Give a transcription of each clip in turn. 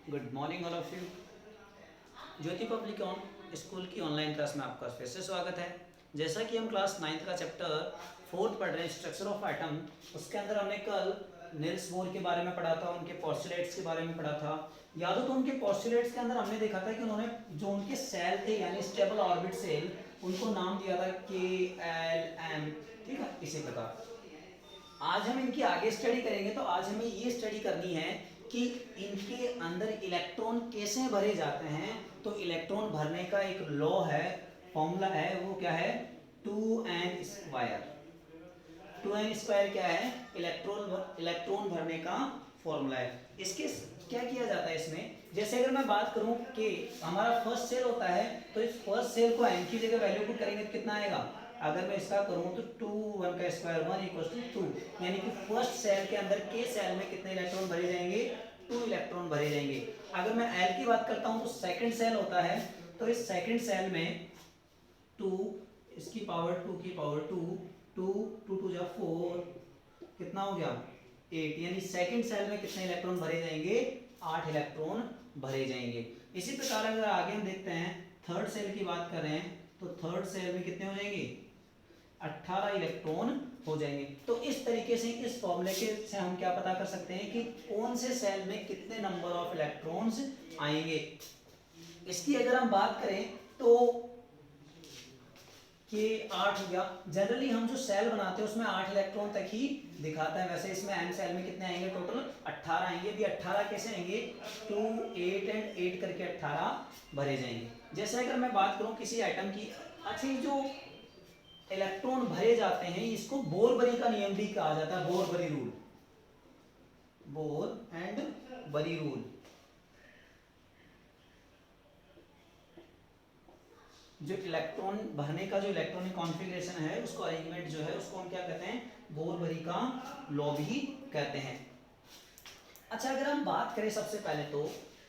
Good morning all of you. Jyoti public school की online class में आपका फिर से स्वागत है। जैसा कि हम क्लास 9th का चैप्टर 4 पढ़ रहे हैं, स्ट्रक्चर ऑफ एटम। उसके अंदर हमने कल निल्स बोर के बारे में पढ़ा था, उनके पोस्टुलेट्स के बारे में पढ़ा था। याद हो तो उनके पोस्टुलेट्स के अंदर हमने देखा था कि उन्होंने जो उनके सेल थे यानी स्टेबल ऑर्बिट सेल, उनको नाम दिया था KLM। ठीक है, इसी प्रकार आज हम इनकी आगे स्टडी करेंगे। तो आज हमें ये स्टडी करनी है कि इनके अंदर इलेक्ट्रॉन कैसे भरे जाते हैं। तो इलेक्ट्रॉन भरने का एक लॉ है, फॉर्मूला है, वो क्या है? 2n²। 2n² क्या है? इलेक्ट्रॉन भरने का फॉर्मूला है। इसके क्या किया जाता है इसमें? जैसे अगर मैं बात करूं कि हमारा फर्स्ट सेल होता है, तो इस फर्स्ट सेल को n की जगह वैल्यू पुट करेंगे तो कितना आएगा? अगर मैं इसका करूं तो 2 1 का स्क्वायर 1 इक्वल्स टू 2, यानी कि फर्स्ट सेल के अंदर के सेल में कितने इलेक्ट्रॉन भरे जाएंगे? 2 इलेक्ट्रॉन भरे जाएंगे। अगर मैं एल की बात करता हूं तो सेकंड सेल होता है, तो इस सेकंड सेल में 2 इसकी पावर 2 की पावर 2 2 2 2 जा 4, कितना हो गया? 8, यानी सेकंड सेल में कितने इलेक्ट्रॉन भरे जाएंगे? 8 इलेक्ट्रॉन भरे जाएंगे। इसी प्रकार अगर आगे हम देखते हैं, थर्ड सेल की बात कर रहे हैं, तो थर्ड सेल में कितने हो जाएंगे? 18 इलेक्ट्रॉन हो जाएंगे। तो इस तरीके से इस फॉर्मूले के से हम क्या पता कर सकते हैं कि कौन से सेल में कितने नंबर ऑफ इलेक्ट्रॉन्स आएंगे। इसकी अगर हम बात करें तो कि 8 हो गया। जनरली हम जो सेल बनाते हैं उसमें 8 इलेक्ट्रॉन तक ही दिखाता है। वैसे इसमें एम सेल में कितने आएंगे? टोटल 18 आएंगे। भी 18 कैसे आएंगे? 2 8 एंड 8 करके 18 भरे जाएंगे। जैसे अगर मैं बात करूं किसी आइटम की, अच्छा जो इलेक्ट्रॉन भरे जाते हैं इसको बोर-बरी का नियम भी कहा जाता है। बोर-बरी रूल, बोर एंड बरी रूल। जो इलेक्ट्रॉन भरने का जो इलेक्ट्रॉनिक कॉन्फ़िगरेशन है, उसको अरेंजमेंट जो है, उसको हम क्या कहते हैं? बोर-बरी का लॉ भी कहते हैं। अच्छा अगर हम बात करें सबसे पहले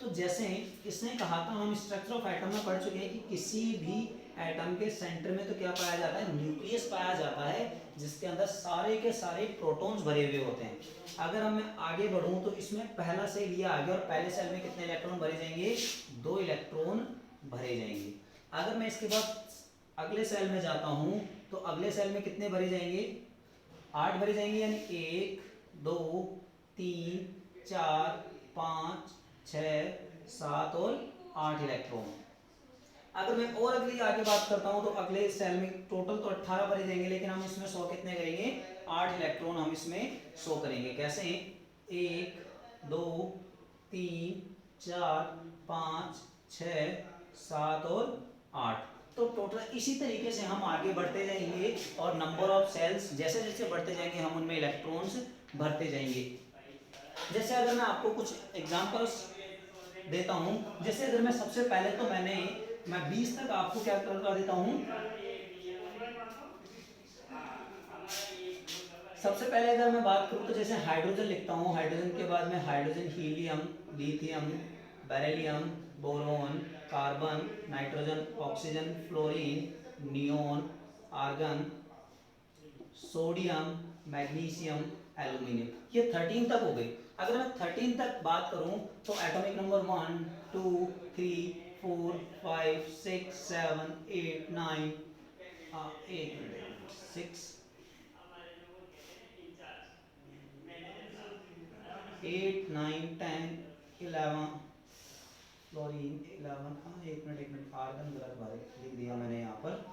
तो जैसे इसने कहा था, हम स्ट्रक्चर ऑफ एटम में पढ़ चुके हैं कि किसी भी एटम के सेंटर में तो क्या पाया जाता है? न्यूक्लियस पाया जाता है, जिसके अंदर सारे के सारे प्रोटॉन्स भरे हुए होते हैं। अगर हम आगे बढ़ूं तो इसमें पहला सेल ये आ गया, और पहले सेल में कितने इलेक्ट्रॉन भरे जाएंगे? 2 इलेक्ट्रॉन भरे जाएंगे। अगर मैं इसके बाद अगले सेल में जाता हूं तो अगले सेल में कितने भरे जाएंगे? 8 भरे जाएंगे, यानी 1 2 3 4 5 6 7 और 8 इलेक्ट्रॉन। अगर मैं और अगली आगे बात करता हूं तो अगले सेल में टोटल तो 18 भरे जाएंगे, लेकिन हम इसमें 100 कितने करेंगे? 8 इलेक्ट्रॉन हम इसमें 100 करेंगे। कैसे? 1 2 3 4 5 6 7 और 8। तो टोटल इसी तरीके से हम आगे बढ़ते जाएंगे, और नंबर ऑफ सेल्स जैसे जैसे बढ़ते जाएंगे हम उनमें इलेक्ट्रॉन्स भरते जाएंगे। जैसे अगर मैं आपको कुछ एग्जांपल्स देता हूं, जैसे अगर मैं सबसे पहले तो मैं 20 तक आपको क्या कर देता हूं। सबसे पहले अगर मैं बात करूं तो जैसे हाइड्रोजन लिखता हूं, हाइड्रोजन के बाद में hydrogen, helium, lithium, beryllium, boron, carbon, nitrogen, oxygen, fluorine, neon, argon, sodium, magnesium, aluminium. ये 13 तक हो गई। अगर मैं 13 तक बात करूं तो एटॉमिक नंबर 1 2 3 4 5 6 7 8 9 6 8 9 10 11, फ्लोरीन 11, एक मिनट, आर्गन गलत बारे लिख दिया मैंने यहाँ पर,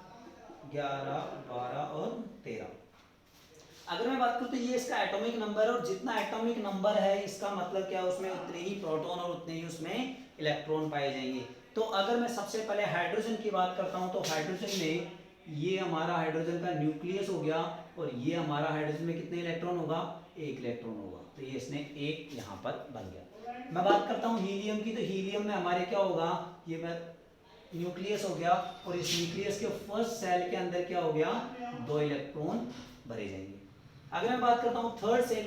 11 12 और 13। अगर मैं बात करूं तो ये इसका एटॉमिक नंबर है, और जितना एटॉमिक नंबर है इसका मतलब क्या है? उसमें उतने ही प्रोटॉन और उतने ही उसमें इलेक्ट्रॉन पाए जाएंगे। तो अगर मैं सबसे पहले हाइड्रोजन की बात करता हूं तो हाइड्रोजन में ये हमारा हाइड्रोजन का न्यूक्लियस हो गया, और ये हमारा हाइड्रोजन में कितने इलेक्ट्रॉन होगा? 1 इलेक्ट्रॉन होगा। तो ये इसने 1 यहाँ पर बन गया। मैं बात करता हूँ हीलियम की, तो हीलियम में हमारे क्या होगा? ये मैं न्यूक्लियस हो गया, और इस न्यूक्लियस के फर्स्ट सेल के अंदर क्या हो गया? 2 इलेक्ट्रॉन भरे जाएंगे। अगर मैं बात करता हूँ थर्ड सेल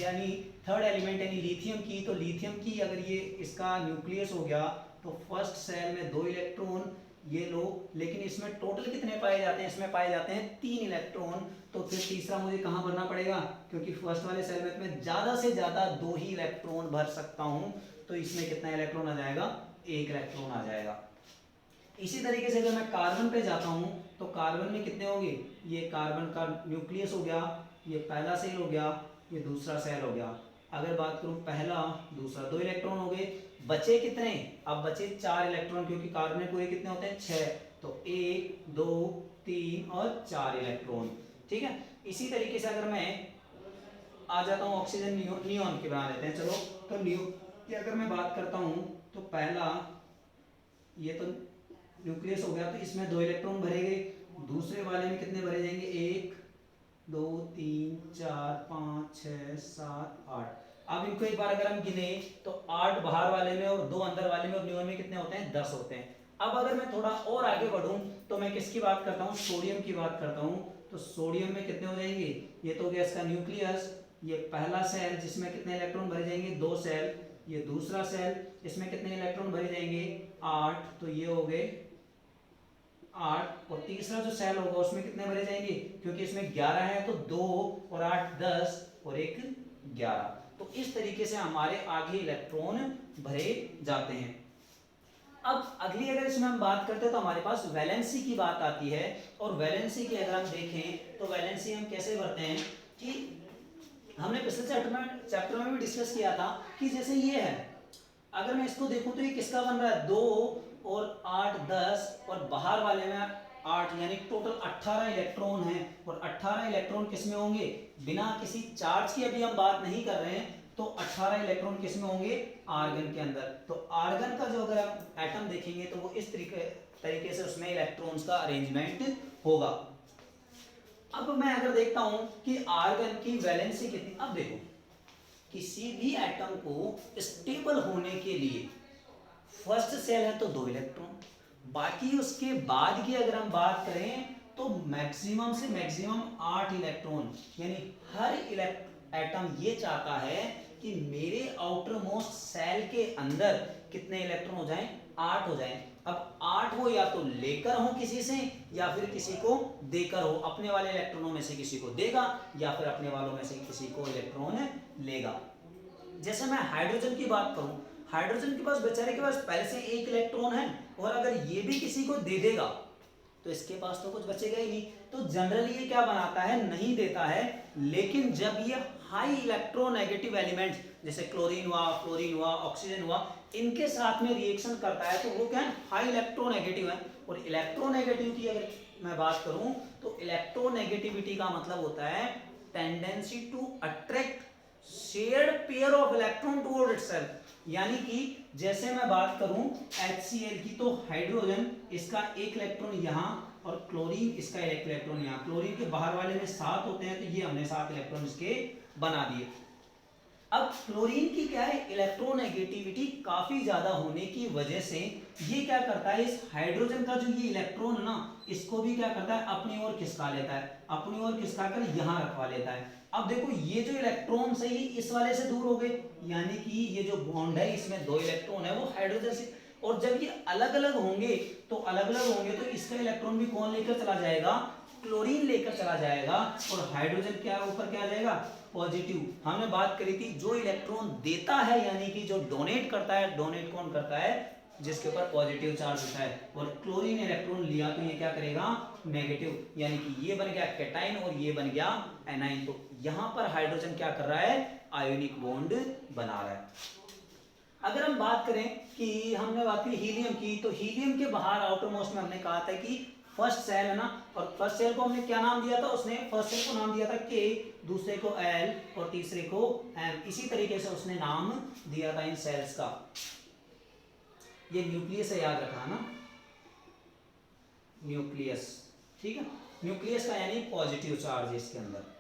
यानी थर्ड एलिमेंट यानी लिथियम की, तो लिथियम की अगर ये इसका न्यूक्लियस हो गया तो फर्स्ट सेल में 2 इलेक्ट्रॉन, ये लो, लेकिन इसमें टोटल कितने पाए जाते हैं, इसमें पाए जाते हैं 3 इलेक्ट्रॉन। तो फिर तीसरा मुझे कहाँ भरना पड़ेगा, क्योंकि फर्स्ट वाले सेल में मैं ज्यादा से ज्यादा 2 ही इलेक्ट्रॉन भर सकता हूं, तो इसमें कितना इलेक्ट्रॉन आ जाएगा, 1 इलेक्ट्रॉन आ जाएगा। इसी तरीके से अगर मैं कार्बन पे जाता हूं तो कार्बन में कितने होंगे, ये कार्बन का न्यूक्लियस हो गया, ये पहला सेल हो गया, ये दूसरा सेल हो गया। अगर बात करूं पहला दूसरा 2 इलेक्ट्रॉन हो गए, बचे कितने, अब बचे 4 इलेक्ट्रॉन, क्योंकि कार्बन में पूरे कितने होते हैं 6, तो 1 2 3 और 4 इलेक्ट्रॉन। ठीक है, इसी तरीके से अगर मैं आ जाता हूं ऑक्सीजन नियोन की बना लेते हैं। चलो, तो नियो की अगर मैं बात करता हूं तो पहला ये तो न्यूक्लियस हो गया, तो इसमें 2 इलेक्ट्रॉन भरेंगे, दूसरे वाले में कितने भरे जाएंगे, 1 2 3 4 5 6 7 8। अब इनको एक बार अगर हम गिने तो 8 बाहर वाले में और 2 अंदर वाले में, और नियोन में कितने होते हैं, 10 होते हैं। अब अगर मैं थोड़ा और आगे बढ़ूं तो मैं किसकी बात करता हूं, सोडियम की बात करता हूं। तो सोडियम में कितने हो जाएंगे, ये तो हो गया इसका न्यूक्लियस, ये पहला सेल जिसमें कितने इलेक्ट्रॉन भरे जाएंगे, 2 सेल, ये दूसरा सेल, इसमें कितने इलेक्ट्रॉन भरे जाएंगे, 8, तो ये हो गए 8, और तीसरा जो सेल होगा उसमें कितने भरे जाएंगे, क्योंकि इसमें 11 है, तो 2 और 8 10 और 1 11। तो इस तरीके से हमारे आगे इलेक्ट्रॉन भरे जाते हैं। अब अगली अगर इसमें हम बात करते हैं तो हमारे पास वैलेंसी की बात आती है, और वैलेंसी की अगर हम देखें तो वैलेंसी हम कैसे भरते हैं कि हमने पिछले चैप्टर में भी डिस्कस किया था कि जैसे ये है, अगर मैं इसको देखूं तो ये किसका बन रहा है, 2 और 8 10, और बाहर वाले में 8, यानी टोटल 18 इलेक्ट्रॉन हैं, और 18 इलेक्ट्रॉन किसमें होंगे, बिना किसी चार्ज की अभी हम बात नहीं कर रहे हैं, तो 18 इलेक्ट्रॉन किसमें होंगे, आर्गन के अंदर। तो आर्गन का जो अगर हम एटम देखेंगे तो वो इस तरीके से उसमें इलेक्ट्रॉन्स का अरेंजमेंट होगा। अब मैं अगर देखता हूं कि आर्गन की वैलेंसी कितनी, अब देखो किसी भी एटम को स्टेबल होने के लिए फर्स्ट सेल है तो 2 इलेक्ट्रॉन, बाकी उसके बाद की अगर हम बात करें तो मैक्सिमम से मैक्सिमम 8 इलेक्ट्रॉन, यानी हर एटम ये चाहता है कि मेरे आउटर मोस्ट सेल के अंदर कितने इलेक्ट्रॉन हो जाएं, 8 हो जाएं। अब 8 हो या तो लेकर हो किसी से या फिर किसी को देकर हो, अपने वाले इलेक्ट्रॉनों में से किसी को देगा या फिर अपने वालों में से किसी को इलेक्ट्रॉन लेगा। जैसे मैं हाइड्रोजन की बात करूं, हाइड्रोजन के पास बेचारे के पास पहले से 1 इलेक्ट्रॉन है, और अगर ये भी किसी को दे देगा तो इसके पास तो कुछ बचेगा ही नहीं। तो जनरली ये क्या बनाता है, नहीं देता है, लेकिन जब ये हाई इलेक्ट्रोनेगेटिव एलिमेंट्स जैसे क्लोरीन हुआ, फ्लोरीन हुआ, ऑक्सीजन हुआ, इनके साथ में रिएक्शन करता है तो वो क्या है, हाई इलेक्ट्रोनेगेटिव है। और इलेक्ट्रोनेगेटिव की अगर मैं बात करूं तो इलेक्ट्रोनेगेटिविटी का मतलब होता है tendency to attract shared pair of electron toward itself. यानी कि जैसे मैं बात करूं HCl की, तो हाइड्रोजन इसका 1 इलेक्ट्रॉन यहां और क्लोरीन इसका 1 इलेक्ट्रॉन यहां, क्लोरीन के बाहर वाले में 7 होते हैं, तो ये हमने 7 इलेक्ट्रॉन इसके बना दिए। अब क्लोरीन की क्या है, इलेक्ट्रोनेगेटिविटी काफी ज्यादा होने की वजह से ये क्या करता है, इस हाइड्रोजन का जो ये इलेक्ट्रॉन है ना, इसको भी क्या करता है, अपनी ओर खिसका लेता है, अपनी ओर खिसका कर यहां रखवा लेता है। अब देखो ये जो इलेक्ट्रॉन से ही इस वाले से दूर हो गए, यानी कि ये जो बॉन्ड है इसमें 2 इलेक्ट्रॉन है वो हाइड्रोजन से, और जब ये अलग अलग होंगे तो इसका इलेक्ट्रॉन भी कौन लेकर चला जाएगा, क्लोरीन लेकर चला जाएगा, और हाइड्रोजन क्या ऊपर क्या आ जाएगा, पॉजिटिव। हमने बात करी थी जो इलेक्ट्रॉन देता है, यानी कि जो डोनेट करता है, डोनेट कौन करता है, जिसके ऊपर पॉजिटिव चार्ज होता है, और क्लोरीन इलेक्ट्रॉन लिया तो ये क्या करेगा, नेगेटिव, यानी कि ये बन गया कैटाइन और ये बन गया एनाइन। तो यहां पर हाइड्रोजन क्या कर रहा है, आयोनिक बॉन्ड बना रहा है। अगर हम बात करें कि हमने बात की हीलियम की, तो हीलियम के बाहर आउटर मोस्ट में हमने कहा था कि फर्स्ट सेल है ना, और फर्स्ट सेल को हमने क्या नाम दिया था, उसने फर्स्ट सेल को नाम दिया था K, दूसरे को L और तीसरे को M। इसी तरीके से उसने नाम दिया था इन सेल्स का। ये न्यूक्लियस है, याद रखना ना, न्यूक्लियस, ठीक है, न्यूक्लियस का यानी पॉजिटिव चार्ज है इसके अंदर।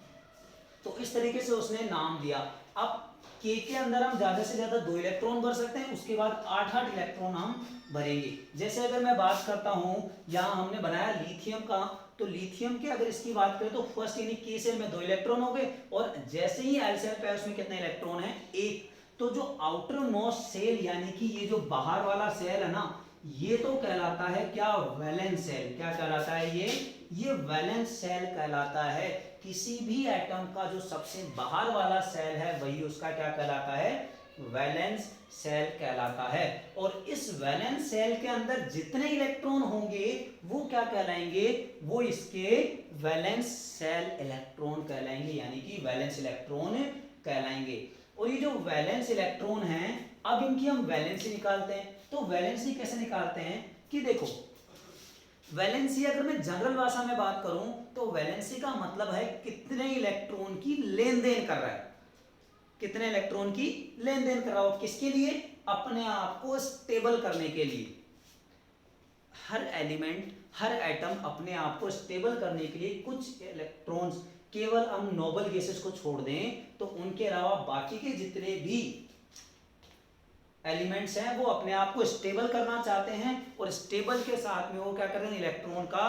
तो इस तरीके से उसने नाम दिया। अब K के अंदर हम ज्यादा से ज्यादा 2 इलेक्ट्रॉन भर सकते हैं, उसके बाद 8 इलेक्ट्रॉन हम भरेंगे। जैसे अगर मैं बात करता हूं, यहां हमने बनाया लिथियम का, तो लिथियम के अगर इसकी बात करें तो फर्स्ट यानी K सेल में 2 इलेक्ट्रॉन हो गए, और जैसे ही L सेल पे उसमें कितने इलेक्ट्रॉन है, 1। तो जो आउटर मोस्ट सेल यानी कि ये जो बाहर वाला सेल है ना, ये तो कहलाता है क्या, वैलेंस सेल। क्या कहलाता है ये वैलेंस सेल कहलाता है। किसी भी एटम का जो सबसे बाहर वाला सेल है वही उसका क्या कहलाता है, वैलेंस सेल कहलाता है। और इस वैलेंस सेल के अंदर जितने इलेक्ट्रॉन होंगे वो क्या कहलाएंगे, वो इसके वैलेंस सेल इलेक्ट्रॉन कहलाएंगे, यानी कि वैलेंस इलेक्ट्रॉन कहलाएंगे। और ये जो वैलेंस इलेक्ट्रॉन हैं, अब इनकी हम वैलेंसी निकालते हैं। तो वैलेंसी कैसे निकालते हैं कि देखो, वैलेंसी अगर मैं जनरल भाषा में बात करूं तो वैलेंसी का मतलब है कितने इलेक्ट्रॉन की लेन देन कर रहा है, कितने इलेक्ट्रॉन की लेन देन कर रहा हो, किसके लिए, अपने आप को स्टेबल करने के लिए। हर एलिमेंट, हर एटम अपने आप को स्टेबल करने के लिए कुछ इलेक्ट्रॉन्स, केवल हम नोबल गैसेस को छोड़ दें तो उनके अलावा बाकी के जितने भी एलिमेंट्स हैं वो अपने आप को स्टेबल करना चाहते हैं, और स्टेबल के साथ में वो क्या करते हैं, इलेक्ट्रॉन का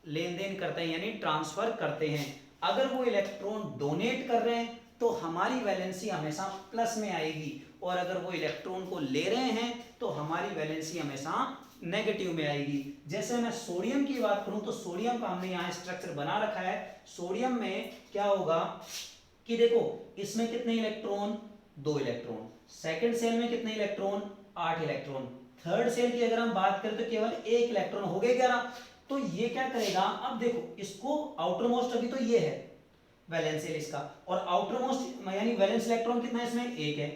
लेन देन करते हैं, यानी ट्रांसफर करते हैं। अगर वो इलेक्ट्रॉन डोनेट कर रहे हैं तो हमारी वैलेंसी हमेशा प्लस में आएगी, और अगर वो इलेक्ट्रॉन को ले रहे हैं तो हमारी वैलेंसी हमेशा नेगेटिव में आएगी। जैसे मैं सोडियम की बात करूं तो सोडियम का हमने यहाँ स्ट्रक्चर बना रखा है। सोडियम में क्या होगा कि देखो, इसमें कितने इलेक्ट्रॉन, 2 इलेक्ट्रॉन। सेकंड सेल में कितने इलेक्ट्रॉन, 8 इलेक्ट्रॉन। थर्ड सेल की अगर हम बात करें तो केवल 1 इलेक्ट्रॉन, हो गए 11। तो ये क्या करेगा, अब देखो इसको आउटर मोस्ट, अभी तो ये है वैलेंस सेल इसका, और आउटर मोस्ट यानी वैलेंस इलेक्ट्रॉन कितना है इसमें, 1 है।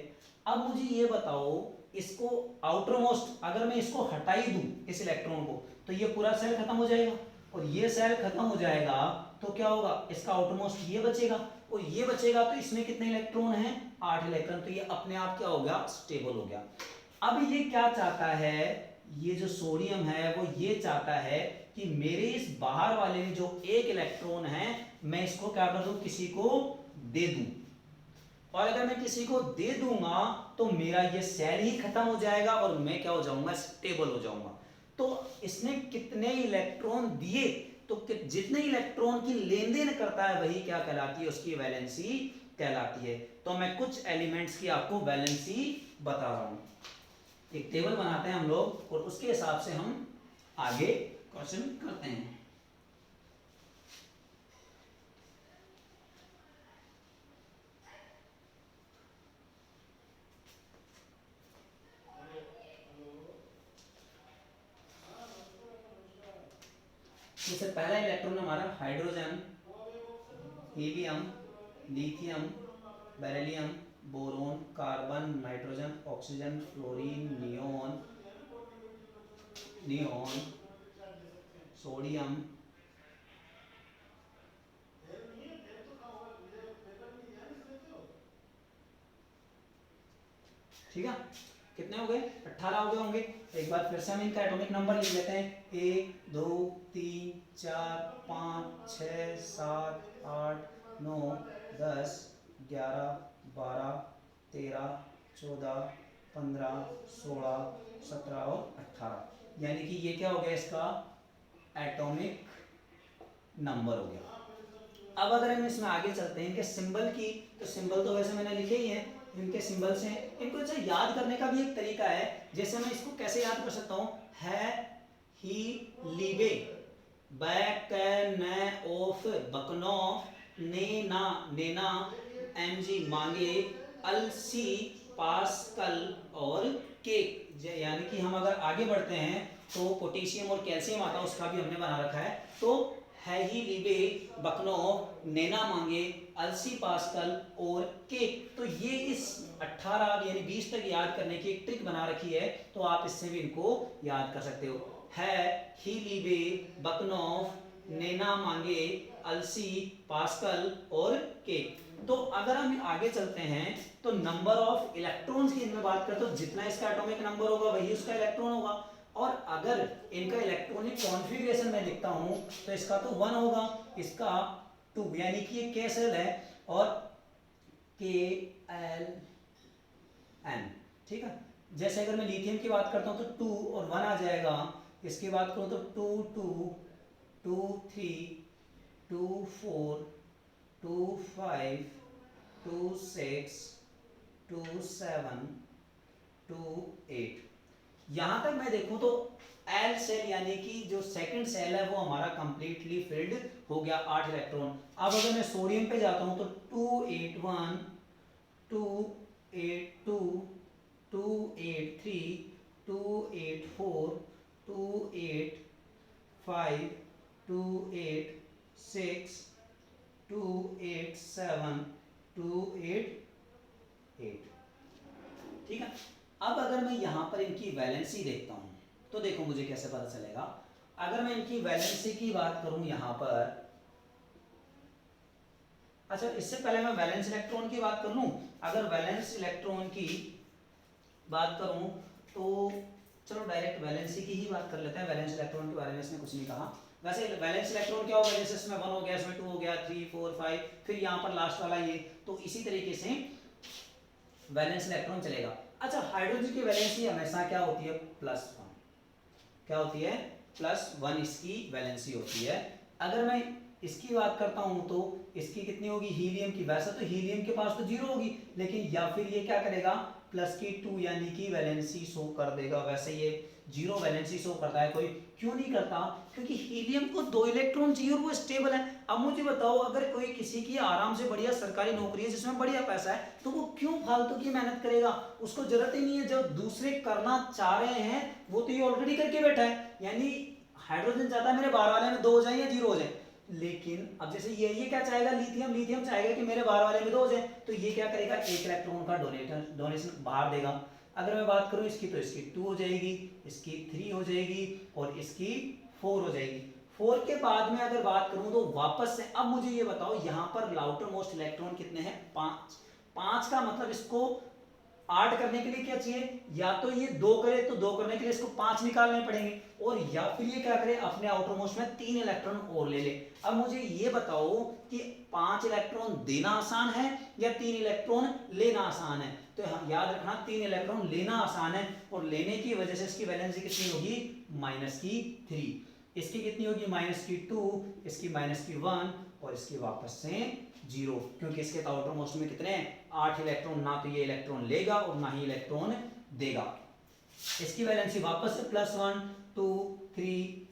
अब मुझे ये बताओ, इसको आउटर मोस्ट अगर मैं इसको हटा ही दूं इस इलेक्ट्रॉन को, तो ये पूरा सेल खत्म हो जाएगा, और ये सेल खत्म हो जाएगा तो क्या होगा, इसका आउटर मोस्ट ये बचेगा, और ये बचेगा तो इसमें कितने इलेक्ट्रॉन हैं, 8 इलेक्ट्रॉन। तो ये अपने आप क्या हो गया, स्टेबल हो गया। अब ये क्या चाहता है, ये जो सोडियम है वो ये चाहता है कि मेरे इस बाहर वाले में जो 1 इलेक्ट्रॉन है मैं इसको क्या कर दूं, किसी को दे दूं, और अगर मैं किसी को दे दूंगा तो मेरा ये सेल ही खत्म हो जाएगा और मैं क्या हो जाऊंगा, स्टेबल हो जाऊंगा। तो इसने कितने इलेक्ट्रॉन दिए, तो जितने इलेक्ट्रॉन की लेन देन करता है वही क्या कहलाती है, उसकी वैलेंसी कहलाती है। तो मैं कुछ एलिमेंट्स की आपको वैलेंसी बता रहा हूं। एक टेबल बनाते हैं हम लोग और उसके हिसाब से हम आगे क्वेश्चन करते हैं। जैसे पहला इलेक्ट्रॉन हमारा hydrogen, helium, lithium, beryllium, boron, carbon, nitrogen, oxygen, fluorine, neon, sodium, ठीक है। कितने हो गए, 18 हो गए होंगे। एक बार फिर से हम इनका एटॉमिक नंबर लिख लेते हैं, 1 2 3 4 5 6 7 8 9 10 11 12 13 14 15 16 17 और 18, यानी कि ये क्या हो गया, इसका एटॉमिक नंबर हो गया। अब अगर हम इसमें आगे चलते हैं इनके सिंबल की, तो सिंबल तो वैसे मैंने लिखे ही हैं, इनके सिंबल्स हैं। इनको अच्छा याद करने का भी एक तरीका है। जैसे मैं इसको कैसे याद कर सकता हूँ, है, ही, लीबे, बैक, न, ओफ, बकनो, ने, ना, नेना, एमजी, मांगे, अलसी, पास्कल और केक। यानी कि हम अगर आगे बढ़ते हैं तो पोटेशियम और कैल्शियम आता है, उसका भी हमने बना रखा है। तो है, ही, लीबे, बकनो, नेना, मांगे, अलसी, पास्कल और केक। तो ये इस 18 यानी 20 तक याद करने की एक ट्रिक बना रखी है, तो आप इससे भी इनको याद कर सकते हो। है, ही, लीबे, बकनोफ, नेना, मांगे, अलसी, पास्कल और केक। तो अगर हम आगे चलते हैं तो नंबर ऑफ इलेक्ट्रॉन्स की इनमें बात करते हो, जितना इसका एटॉमिक नंबर होगा वही उसका इलेक्ट्रॉन होगा। और अगर इनका इलेक्ट्रॉनिक कॉन्फ़िगरेशन में लिखता हूं तो इसका तो 1 होगा, इसका 2, यानी कि ये के सेल है और के एल एन, ठीक है। जैसे अगर मैं लिथियम की बात करता हूं तो 2 और 1 आ जाएगा। इसकी बात करूं तो 2 2 2 3 2 4 2 5 2 6 2 7 2 8, यहां तक मैं देखूं तो एल सेल यानी कि जो सेकंड सेल है वो हमारा कंप्लीटली फिल्ड हो गया 8 इलेक्ट्रॉन। अब अगर मैं सोडियम पे जाता हूं तो 281 282 283 284 285 286 287 288। ठीक है। अब अगर मैं यहां पर इनकी वैलेंसी देखता हूं तो देखो मुझे कैसे पता चलेगा। अगर मैं इनकी वैलेंसी की बात करूं यहां पर, अच्छा इससे पहले मैं वैलेंस इलेक्ट्रॉन की बात कर लूं। अगर वैलेंस इलेक्ट्रॉन की बात करूं तो चलो डायरेक्ट वैलेंसी की ही बात कर लेते हैं। वैलेंस इलेक्ट्रॉन के बारे में इसने कुछ नहीं कहा। वैसे वैलेंस इलेक्ट्रॉन क्या होगा, जैसे इसमें 1 हो गया, इसमें 2 हो गया, 3 4 5, फिर यहाँ पर लास्ट वाला ये, तो इसी तरीके से वैलेंस इलेक्ट्रॉन चलेगा। अच्छा हाइड्रोजन की वैलेंसी हमेशा क्या होती है, +1। क्या होती है, +1 इसकी वैलेंसी होती है। अगर मैं इसकी बात करता हूं तो इसकी कितनी होगी हीलियम की, वैसे तो हीलियम के पास तो 0 होगी, लेकिन या फिर ये क्या करेगा +2 यानी कि वैलेंसी शो कर देगा। वैसे ये 0 वैलेंसी शो करता है, कोई क्यों नहीं करता, क्योंकि हीलियम को 2 इलेक्ट्रॉन चाहिए और वो स्टेबल है। अब मुझे बताओ अगर कोई किसी की आराम से बढ़िया सरकारी नौकरी है जिसमें बढ़िया पैसा है तो वो क्यों फालतू की मेहनत करेगा, उसको जरूरत ही नहीं है। जब दूसरे करना चाह रहे हैं वो तो ये ऑलरेडी करके बैठा है। यानी हाइड्रोजन चाहता है मेरे बाहर वाले में 2 हो जाए या 0 हो जाए, लेकिन अब जैसे ये क्या चाहेगा, लिथियम चाहेगा कि मेरे बाहर वाले में 2 हो जाए, तो ये क्या करेगा 1 इलेक्ट्रॉन का डोनेशन बाहर देगा। अगर मैं बात करूं इसकी तो इसकी 2 हो जाएगी, इसकी 3 हो जाएगी और इसकी 4 हो जाएगी। 4 के बाद में अगर बात करूं तो वापस से, अब मुझे ये बताओ यहां पर आउटर मोस्ट इलेक्ट्रॉन कितने हैं, 5। 5 का मतलब इसको 8 करने के लिए क्या चाहिए, या तो ये 2 करे तो 2 करने के लिए इसको 5 निकालने पड़ेंगे, और या फिर ये क्या करे अपने आउटर मोस्ट में 3 इलेक्ट्रॉन और ले ले। अब मुझे ये बताओ कि 5 इलेक्ट्रॉन देना आसान है या 3 इलेक्ट्रॉन लेना आसान है। तो याद रखना 3 इलेक्ट्रॉन लेना आसान है, और लेने की वजह से इसकी वैलेंसी कितनी होगी -3। इसकी कितनी होगी -2, इसकी -1 और इसकी वापस से 0, क्योंकि इसके आउटर मोस्ट में कितने 8 इलेक्ट्रॉन, ना तो ये इलेक्ट्रॉन लेगा और ना ही इलेक्ट्रॉन देगा। इसकी वैलेंसी वापस से +1 2 3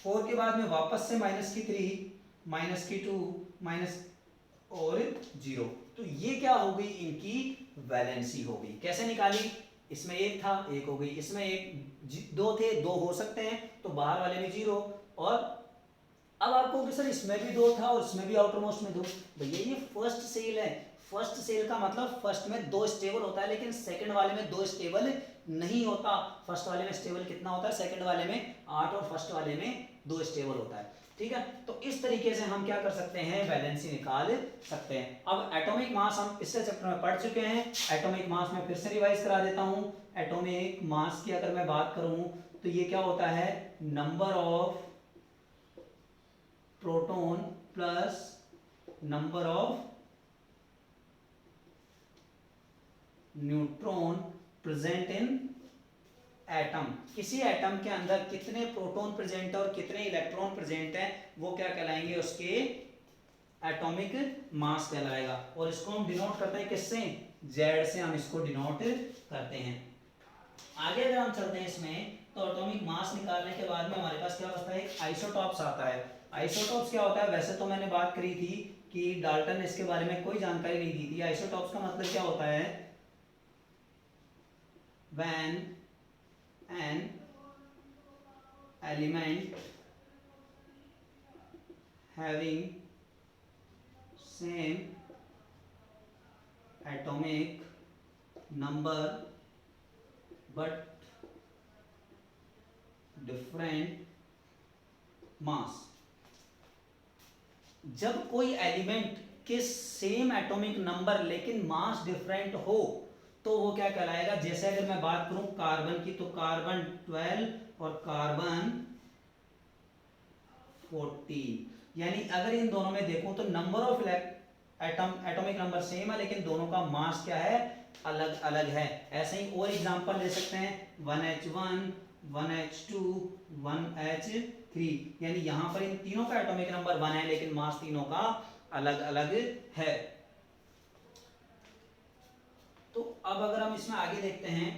4 के बाद में वापस से -3 -2 माइनस और 0। तो ये क्या हो गई इनकी वैलेंसी हो गई। कैसे निकाली, इसमें 1 था 1 हो गई, इसमें 2 थे 2 हो सकते हैं तो बाहर वाले में 0, और अब आपको कि सर इसमें भी 2 था और इसमें भी आउटर मोस्ट में 2। भैया ये फर्स्ट सेल है, फर्स्ट सेल का मतलब फर्स्ट में 2 स्टेबल होता है, लेकिन सेकंड वाले में 2 स्टेबल नहीं होता। फर्स्ट वाले में स्टेबल कितना होता है, सेकंड वाले में 8 और फर्स्ट वाले में 2 स्टेबल होता है। ठीक है, तो इस तरीके से हम क्या कर सकते हैं, वैलेंसी निकाल सकते हैं। अब एटॉमिक मास हम पिछले चैप्टर में पढ़ चुके हैं। एटॉमिक मास में फिर से रिवाइज करा देता हूं। एटॉमिक मास की अगर मैं बात करूं तो ये क्या होता है, number of proton plus number of neutron present in atom. किसी एटम के अंदर कितने प्रोटॉन प्रेजेंट है और कितने इलेक्ट्रॉन प्रेजेंट है, वो क्या कहलाएंगे, उसके एटॉमिक मास कहलाएगा। और इसको हम डिनोट करते हैं किससे, जेड से हम इसको डिनोट करते हैं। आगे अगर हम चलते हैं इसमें तो एटॉमिक मास निकालने के बाद में हमारे पास क्या बचता है, आइसोटॉप्स आता है। आइसोटॉप्स क्या होता है, वैसे तो मैंने बात करी थी कि डाल्टन ने इसके बारे में कोई जानकारी नहीं दी थी। आइसोटॉप्स का मतलब क्या होता है, when an element having same atomic number but different mass। जब कोई एलिमेंट के सेम एटॉमिक नंबर लेकिन मास डिफरेंट हो तो वो क्या कहलाएगा। जैसे अगर मैं बात करूं कार्बन की तो कार्बन 12 और कार्बन 14, यानी अगर इन दोनों में देखूं तो number of atomic number same है लेकिन दोनों का मास क्या है, अलग अलग है। ऐसे ही और एग्जांपल ले सकते हैं 1H1 1H2 1H3, यानी यहां पर इन तीनों का एटॉमिक नंबर 1 है लेकिन मास तीनों का अलग अलग है। तो अब अगर हम इसमें आगे देखते हैं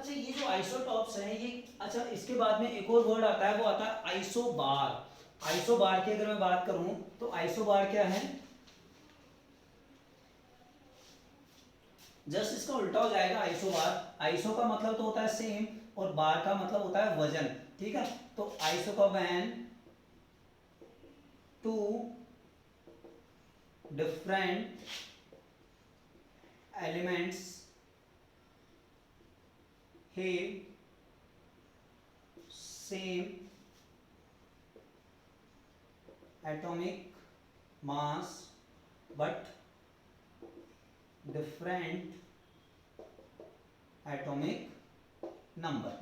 अच्छा ये जो आइसोटॉप्स हैं ये, अच्छा इसके बाद में एक और वर्ड आता है, वो आता है आइसोबार। आइसोबार की अगर मैं बात करूं तो आइसोबार क्या है, जस्ट इसका उल्टा हो जाएगा आइसोबार। आइसो का मतलब तो होता है सेम और बार का मतलब होता है वजन, ठीक है। तो आइसो का वैन two different elements have same atomic mass but different atomic number।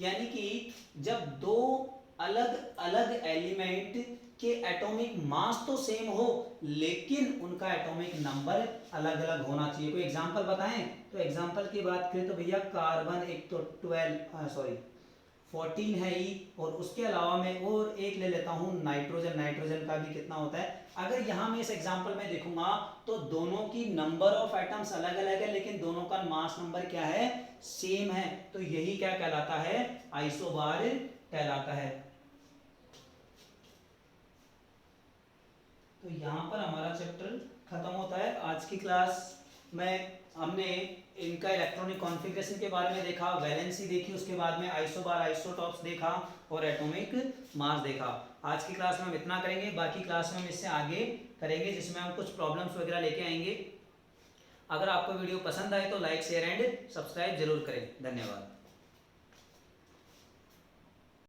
यानी कि जब दो अलग अलग एलिमेंट के एटॉमिक मास तो सेम हो लेकिन उनका एटॉमिक नंबर अलग अलग होना चाहिए। कोई एग्जांपल बताएं? तो एग्जांपल की बात करें तो भैया कार्बन एक तो 14 है ही, और उसके अलावा मैं और एक ले लेता हूं नाइट्रोजन। नाइट्रोजन का भी कितना होता है? अगर यहां मैं इस एग्जांपल में देखूंगा तो दोनों की नंबर ऑफ एटम्स अलग अलग है लेकिन दोनों का मास नंबर क्या है? सेम है। तो यही क्या कहलाता है? आइसोबार कहलाता है। तो यहाँ पर हमारा चैप्टर खत्म होता है। आज की क्लास में हमने इनका इलेक्ट्रॉनिक कॉन्फ़िगरेशन के बारे में देखा, वैलेंसी देखी, उसके बाद में आइसोबार आइसोटॉप्स देखा और एटॉमिक मास देखा। आज की क्लास में हम इतना करेंगे, बाकी क्लास में हम इससे आगे करेंगे जिसमें हम कुछ प्रॉब्लम्स वगैरह लेके आएंगे। अगर आपको वीडियो पसंद आए तो लाइक शेयर एंड सब्सक्राइब जरूर करें। धन्यवाद।